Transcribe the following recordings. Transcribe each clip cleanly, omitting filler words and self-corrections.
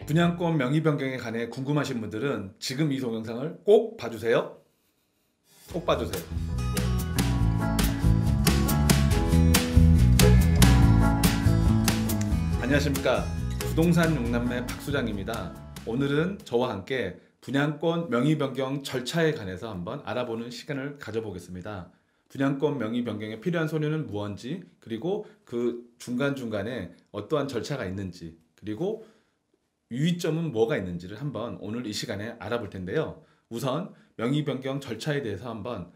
분양권 명의 변경에 관해 궁금하신 분들은 지금 이 동영상을 꼭 봐주세요. 꼭 봐주세요. 안녕하십니까. 부동산 용남매 박수장입니다. 오늘은 저와 함께 분양권 명의 변경 절차에 관해서 한번 알아보는 시간을 가져보겠습니다. 분양권 명의 변경에 필요한 서류는 무엇인지, 그리고 그 중간중간에 어떠한 절차가 있는지, 그리고 유의점은 뭐가 있는지를 한번 오늘 이 시간에 알아볼 텐데요. 우선 명의 변경 절차에 대해서 한번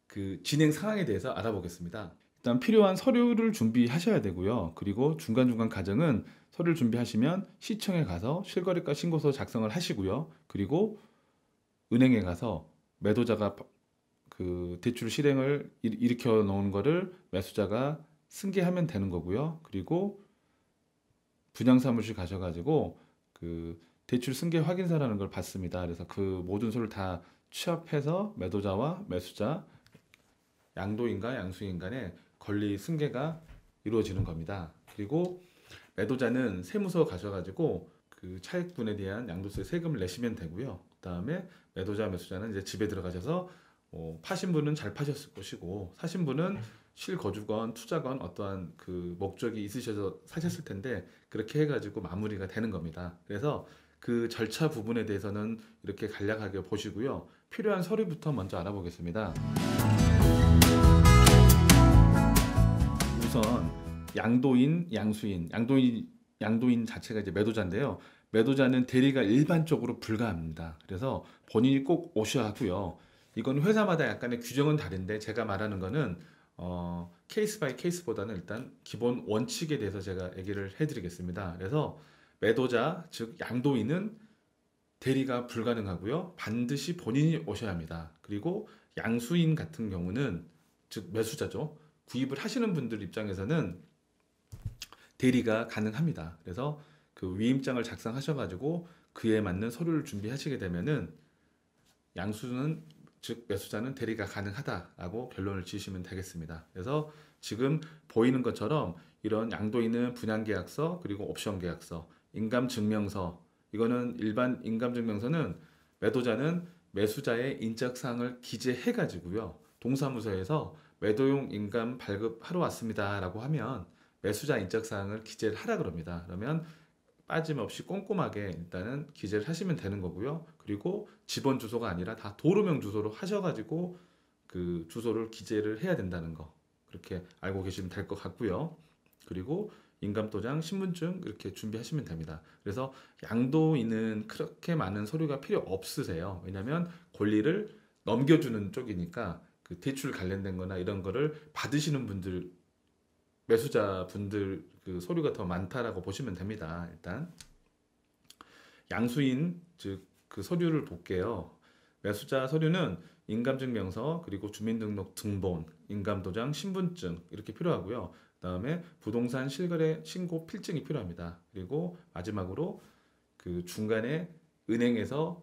그 진행 상황에 대해서 알아보겠습니다. 일단 필요한 서류를 준비하셔야 되고요. 그리고 중간중간 과정은 서류를 준비하시면 시청에 가서 실거래가 신고서 작성을 하시고요. 그리고 은행에 가서 매도자가 그 대출 실행을 일으켜 놓은 거를 매수자가 승계하면 되는 거고요. 그리고 분양사무실 가셔가지고 그 대출 승계 확인서라는 걸 받습니다. 그래서 그 모든 서류를 다 취합해서 매도자와 매수자, 양도인 간 양수인 간의 권리 승계가 이루어지는 겁니다. 그리고 매도자는 세무서 가셔가지고 그 차액분에 대한 양도세 세금을 내시면 되고요. 그 다음에 매도자, 매수자는 이제 집에 들어가셔서 파신 분은 잘 파셨을 것이고, 사신 분은 실거주건 투자건 어떠한 그 목적이 있으셔서 사셨을 텐데 그렇게 해가지고 마무리가 되는 겁니다. 그래서 그 절차 부분에 대해서는 이렇게 간략하게 보시고요. 필요한 서류부터 먼저 알아보겠습니다. 우선 양도인, 양수인, 양도인 자체가 이제 매도자인데요. 매도자는 대리가 일반적으로 불가합니다. 그래서 본인이 꼭 오셔야 하고요. 이건 회사마다 약간의 규정은 다른데 제가 말하는 거는 케이스 바이 케이스보다는 일단 기본 원칙에 대해서 제가 얘기를 해드리겠습니다. 그래서 매도자, 즉 양도인은 대리가 불가능하고요. 반드시 본인이 오셔야 합니다. 그리고 양수인 같은 경우는, 즉 매수자죠. 구입을 하시는 분들 입장에서는 대리가 가능합니다. 그래서 그 위임장을 작성하셔가지고 그에 맞는 서류를 준비하시게 되면은 양수는, 즉 매수자는 대리가 가능하다라고 결론을 지으시면 되겠습니다. 그래서 지금 보이는 것처럼 이런 양도인은 분양계약서, 그리고 옵션계약서, 인감증명서, 이거는 일반 인감증명서는 매도자는 매수자의 인적사항을 기재해 가지고요, 동사무소에서 매도용 인감 발급하러 왔습니다 라고 하면 매수자 인적사항을 기재를 하라 그럽니다. 그러면 빠짐없이 꼼꼼하게 일단은 기재를 하시면 되는 거고요. 그리고 집원 주소가 아니라 다 도로명 주소로 하셔가지고 그 주소를 기재를 해야 된다는 거, 그렇게 알고 계시면 될 것 같고요. 그리고 인감도장, 신분증 이렇게 준비하시면 됩니다. 그래서 양도인은 그렇게 많은 서류가 필요 없으세요. 왜냐하면 권리를 넘겨주는 쪽이니까 그 대출 관련된 거나 이런 거를 받으시는 분들, 매수자분들 그 서류가 더 많다라고 보시면 됩니다. 일단 양수인, 즉 그 서류를 볼게요. 매수자 서류는 인감증명서, 그리고 주민등록 등본, 인감도장, 신분증 이렇게 필요하고요. 그 다음에 부동산 실거래 신고 필증이 필요합니다. 그리고 마지막으로 그 중간에 은행에서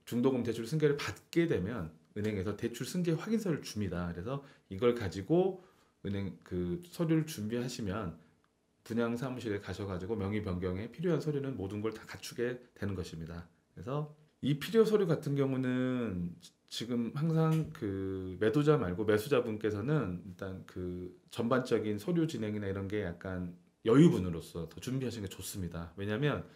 중도금 대출 승계를 받게 되면 은행에서 대출 승계 확인서를 줍니다. 그래서 이걸 가지고 은행 그 서류를 준비하시면 분양 사무실에 가셔가지고 명의 변경에 필요한 서류는 모든 걸 다 갖추게 되는 것입니다. 그래서 이 필요 서류 같은 경우는 지금 항상 그 매도자 말고 매수자분께서는 일단 그 전반적인 서류 진행이나 이런 게 약간 여유분으로서 더 준비하시는 게 좋습니다. 왜냐하면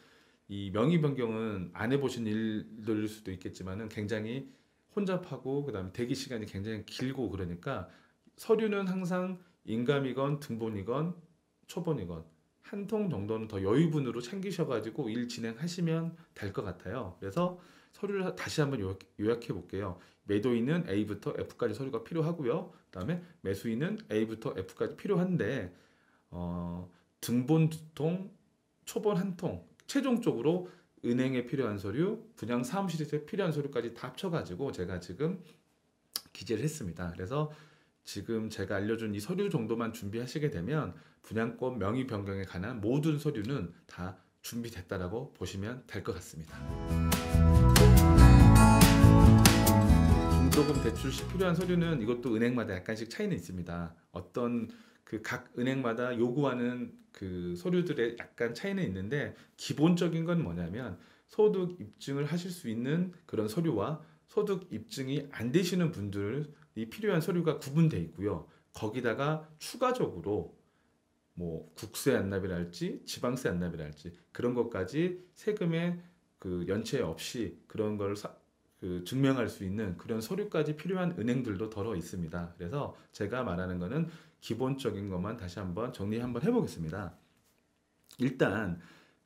이 명의 변경은 안 해보신 일들일 수도 있겠지만은 굉장히 혼잡하고, 그 다음에 대기 시간이 굉장히 길고, 그러니까 서류는 항상 인감이건 등본이건 초본이건 한 통 정도는 더 여유분으로 챙기셔가지고 일 진행하시면 될 것 같아요. 그래서 서류를 다시 한번 요약해 볼게요. 매도인은 A부터 F까지 서류가 필요하고요. 그 다음에 매수인은 A부터 F까지 필요한데 등본 2통, 초본 1통, 최종적으로 은행에 필요한 서류, 분양 사무실에서 필요한 서류까지 다 합쳐가지고 제가 지금 기재를 했습니다. 그래서 지금 제가 알려준 이 서류 정도만 준비하시게 되면 분양권 명의 변경에 관한 모든 서류는 다 준비됐다라고 보시면 될 것 같습니다. 중도금 대출 시 필요한 서류는 이것도 은행마다 약간씩 차이는 있습니다. 어떤 그 각 은행마다 요구하는 그 서류들의 약간 차이는 있는데 기본적인 건 뭐냐면 소득 입증을 하실 수 있는 그런 서류와 소득 입증이 안 되시는 분들이 필요한 서류가 구분돼 있고요. 거기다가 추가적으로 뭐 국세 안납이랄지 지방세 안납이랄지 그런 것까지 세금의 그 연체 없이 그런 걸 그 증명할 수 있는 그런 서류까지 필요한 은행들도 더러 있습니다. 그래서 제가 말하는 거는 기본적인 것만 다시 한번 정리 한번 해보겠습니다. 일단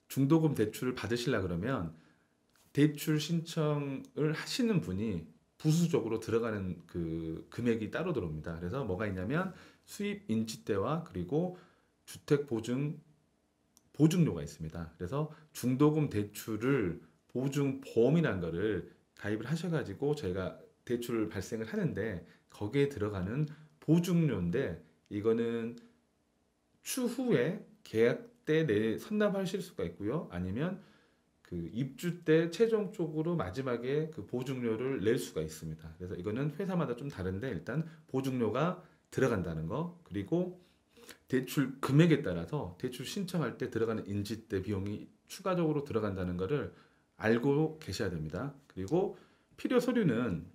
중도금 대출을 받으시려 그러면 대출 신청을 하시는 분이 부수적으로 들어가는 그 금액이 따로 들어옵니다. 그래서 뭐가 있냐면 수입 인지대와 그리고 주택 보증료가 있습니다. 그래서 중도금 대출을 보증보험이라는 거를 가입을 하셔가지고 저희가 대출 발생을 하는데 거기에 들어가는 보증료인데 이거는 추후에 계약 때 선납하실 수가 있고요. 아니면 그 입주 때 최종적으로 마지막에 그 보증료를 낼 수가 있습니다. 그래서 이거는 회사마다 좀 다른데 일단 보증료가 들어간다는 거 그리고 대출 금액에 따라서 대출 신청할 때 들어가는 인지대 비용이 추가적으로 들어간다는 것을 알고 계셔야 됩니다. 그리고 필요 서류는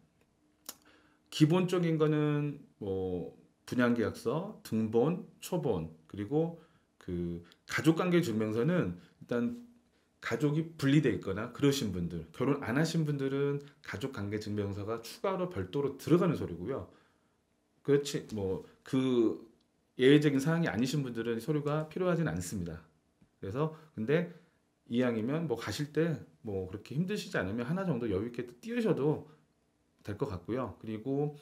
기본적인 거는 뭐 분양계약서, 등본, 초본 그리고 그 가족관계 증명서는 일단 가족이 분리돼 있거나 그러신 분들, 결혼 안 하신 분들은 가족관계 증명서가 추가로 별도로 들어가는 서류고요. 그렇지 뭐 그 예외적인 사항이 아니신 분들은 서류가 필요하진 않습니다. 그래서 근데 이왕이면 뭐 가실 때 뭐 그렇게 힘드시지 않으면 하나 정도 여유 있게 띄우셔도 될 것 같고요. 그리고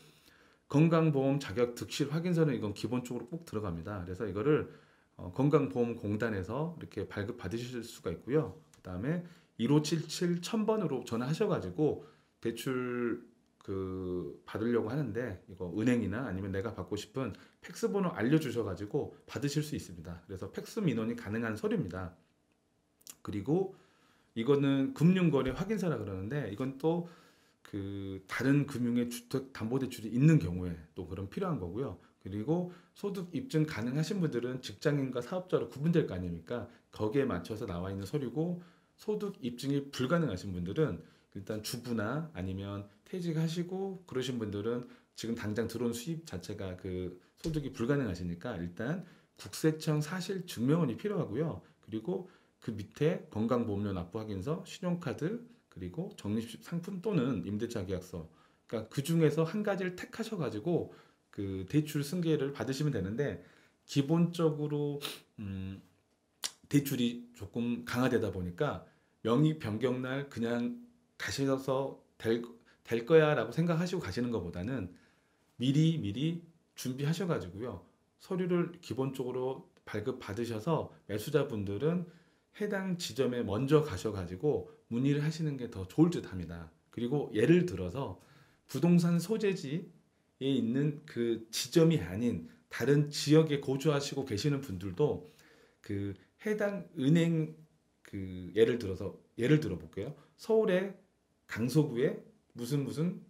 건강보험 자격 득실 확인서는 이건 기본적으로 꼭 들어갑니다. 그래서 이거를 건강보험공단에서 이렇게 발급 받으실 수가 있고요. 그다음에 1577 1000번으로 전화하셔가지고 대출 그 받으려고 하는데 이거 은행이나 아니면 내가 받고 싶은 팩스 번호 알려주셔가지고 받으실 수 있습니다. 그래서 팩스 민원이 가능한 서류입니다. 그리고 이거는 금융거래 확인서라 그러는데 이건 또 그 다른 금융의 주택담보대출이 있는 경우에 또 그런 필요한 거고요. 그리고 소득 입증 가능하신 분들은 직장인과 사업자로 구분될 거 아닙니까? 거기에 맞춰서 나와 있는 서류고 소득 입증이 불가능하신 분들은 일단 주부나 아니면 퇴직하시고 그러신 분들은 지금 당장 들어온 수입 자체가 그 소득이 불가능하시니까 일단 국세청 사실 증명원이 필요하고요. 그리고 그 밑에 건강보험료 납부 확인서, 신용카드, 그리고 적립식 상품 또는 임대차 계약서. 그러니까 그 중에서 한 가지를 택하셔가지고 그 대출 승계를 받으시면 되는데 기본적으로 대출이 조금 강화되다 보니까 명의 변경 날 그냥 가셔서 될 거야라고 생각하시고 가시는 것보다는 미리 준비하셔가지고요. 서류를 기본적으로 발급 받으셔서 매수자분들은 해당 지점에 먼저 가셔가지고 문의를 하시는 게 더 좋을 듯 합니다. 그리고 예를 들어서 부동산 소재지에 있는 그 지점이 아닌 다른 지역에 거주하시고 계시는 분들도 그 해당 은행 그 예를 들어 볼게요. 서울의 강서구에 무슨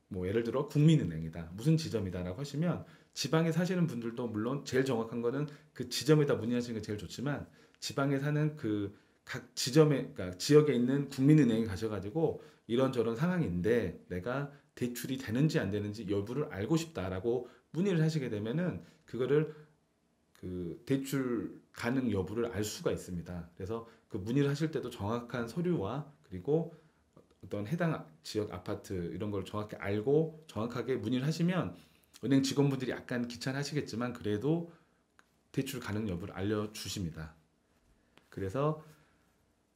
뭐 예를 들어 국민은행이다. 무슨 지점이다라고 하시면 지방에 사시는 분들도 물론 제일 정확한 거는 그 지점에다 문의하시는 게 제일 좋지만 지방에 사는 그 각 지점에 그러니까 지역에 있는 국민은행에 가셔가지고 이런저런 상황인데 내가 대출이 되는지 안 되는지 여부를 알고 싶다라고 문의를 하시게 되면은 그거를 그 대출 가능 여부를 알 수가 있습니다. 그래서 그 문의를 하실 때도 정확한 서류와 그리고 어떤 해당 지역 아파트 이런 걸 정확히 알고 정확하게 문의를 하시면 은행 직원분들이 약간 귀찮으시겠지만 그래도 대출 가능 여부를 알려주십니다. 그래서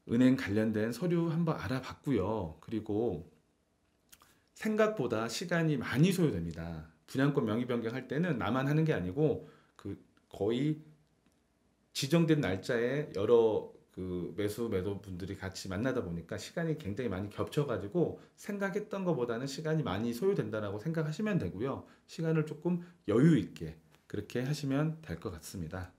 은행 관련된 서류 한번 알아봤고요. 그리고 생각보다 시간이 많이 소요됩니다. 분양권 명의 변경할 때는 나만 하는 게 아니고 그 거의 지정된 날짜에 여러 그 매도 분들이 같이 만나다 보니까 시간이 굉장히 많이 겹쳐가지고 생각했던 것보다는 시간이 많이 소요된다라고 생각하시면 되고요. 시간을 조금 여유 있게 그렇게 하시면 될 것 같습니다.